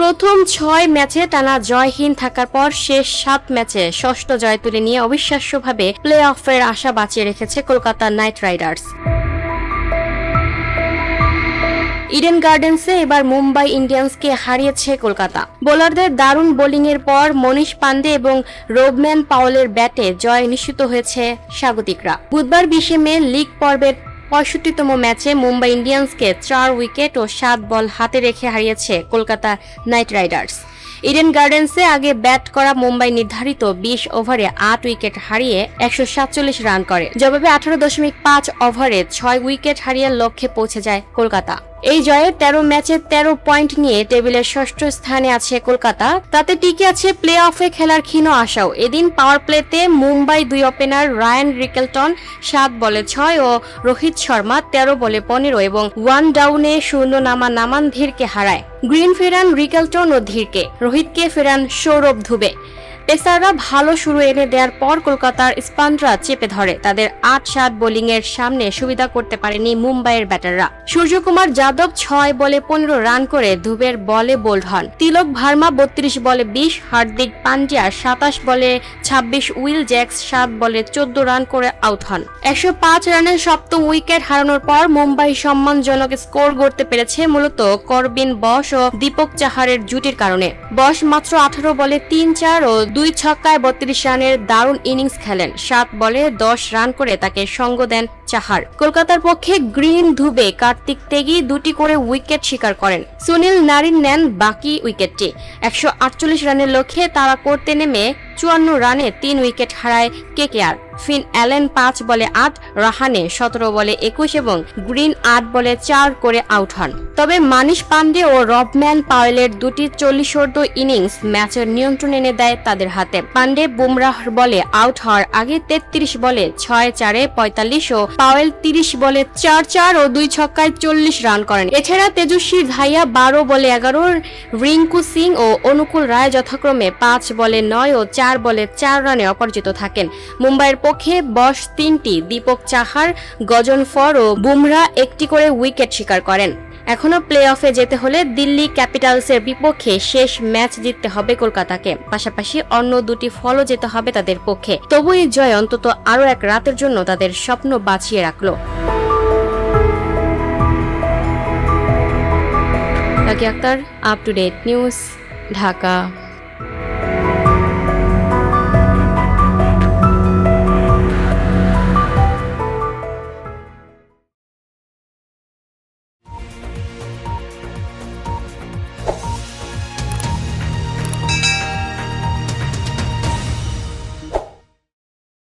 প্রথম 6 ম্যাচে টানা জয়হীন থাকার পর শেষ 7 ম্যাচে ষষ্ঠ জয় তুলে নিয়ে অবিশ্বাস্যভাবে প্লে অফের আশা বাঁচিয়ে রেখেছে কলকাতা নাইট রাইডার্স। ইডেন গার্ডেন্সে এবার মুম্বাই ইন্ডিয়ান্সকে হারিয়েছে কলকাতা। বোলারদের দারুণ বোলিংয়ের পর মনীষ পান্ডে এবং রোবম্যান পাওয়েলের ব্যাটে জয় নিশ্চিত হয়েছে স্বাগতিকরা। বুধবার 20 মে লিগ পর্বের 65তম ম্যাচে মুম্বাই ইন্ডিয়ান্সকে 4 উইকেট ও 7 বল হাতে রেখে হারিয়েছে কলকাতা নাইট রাইডার্স। ইডেন গার্ডেন্সে আগে ব্যাট করা মুম্বাই নির্ধারিত 20 ওভারে 8 উইকেট হারিয়ে 147 রান করে। জবাবে 18.5 ওভারে 6 উইকেট হারিয়ে লক্ষ্যে পৌঁছে যায় কলকাতা। এই জয়ে 13 ম্যাচে 13 পয়েন্ট নিয়ে টেবিলের ষষ্ঠ স্থানে আছে কলকাতা। তাতে টিকে আছে প্লে অফে খেলার ক্ষীণ আশাও। এদিন পাওয়ার প্লেতে মুম্বাই 2 ওপেনার রায়ান রিকেলটন 7 বলে 6 ও রোহিত শর্মা 13 বলে 15 এবং 1 ডাউনে শূন্য নামান ধীরকে হারায়। গ্রিন ফেরান রিকেলটন ও ধীরকে, রোহিতকে ফেরান সৌরভ ধুবে। পেসাররা ভালো শুরু এনে দেওয়ার পর কলকাতার স্পানরা চেপে ধরে। তাদের 8-7 বোলিংয়ের সামনে সুবিধা করতে পারেনি মুম্বাইয়ের ব্যাটাররা। সূর্যকুমার যাদব 6 বলে 15 রান করে ধুবের বলে বোল্ড হন। তিলক ভার্মা 32 বলে 20, হার্দিক পান্ডিয়া 27 বলে 26, উইল জ্যাক্স 7 বলে 14 রান করে আউট হন। 105 রানের সপ্তম উইকেট হারানোর পর মুম্বাই সম্মানজনক স্কোর গড়তে পেরেছে মূলত করবিন বস ও দীপক চাহারের জুটির কারণে। বস মাত্র 18 বলে 3-4 ও 2 ছক্কায় 32 রানের দারুণ ইনিংস খেলেন। 7 বলে 10 রান করে তাকে সঙ্গ দেন চাহার। কলকাতার পক্ষে গ্রিন, ধুবে, কার্তিক তেগি 2টি করে উইকেট শিকার করেন। সুনীল নারিন নেন বাকি উইকেটটি। 148 রানের লক্ষ্যে তাড়া করতে নেমে 54 রানে 3 উইকেট হারায় কেকেআর। ফিন অ্যালেন 5 বলে 8, রাহানে 17 বলে 21 এবং গ্রিন 8 বলে 4 করে আউট হন। তবে মনীষ পান্ডে ও রবম্যান পাওয়েলের 2টি 40 ইনিংস ম্যাচের নিয়ন্ত্রণ এনে দেয় তাদের হাতে। পান্ডে বুমরাহ বলে আউট হওয়ার আগে 33 বলে 6-4-এ 45 ও পাওয়েল 30 বলে 4-4 ও 2 ছক্কায় 40 রান করেন। এছাড়া তেজস্বী ধাইয়া 12 বলে 11, রিঙ্কু সিং ও অনুকূল রায় যথাক্রমে 5 বলে 9 ও 4 বলে 4 রানে অপরাজিত থাকেন। মুম্বাইয়ের পক্ষে বস 3টি, দীপক চাহার, গজনফর ও বুমরা 1টি করে উইকেট শিকার করেন। এখনো প্লে অফে যেতে হলে দিল্লি ক্যাপিটালসের বিপক্ষে শেষ ম্যাচ জিততে হবে কলকাতাকে। পাশাপাশি অন্য 2টি ফলও যেতে হবে তাদের পক্ষে। তবু এই জয় অন্তত আরও এক রাতের জন্য তাদের স্বপ্ন বাঁচিয়ে রাখল। Lucky Akter, up to date news, Dhaka.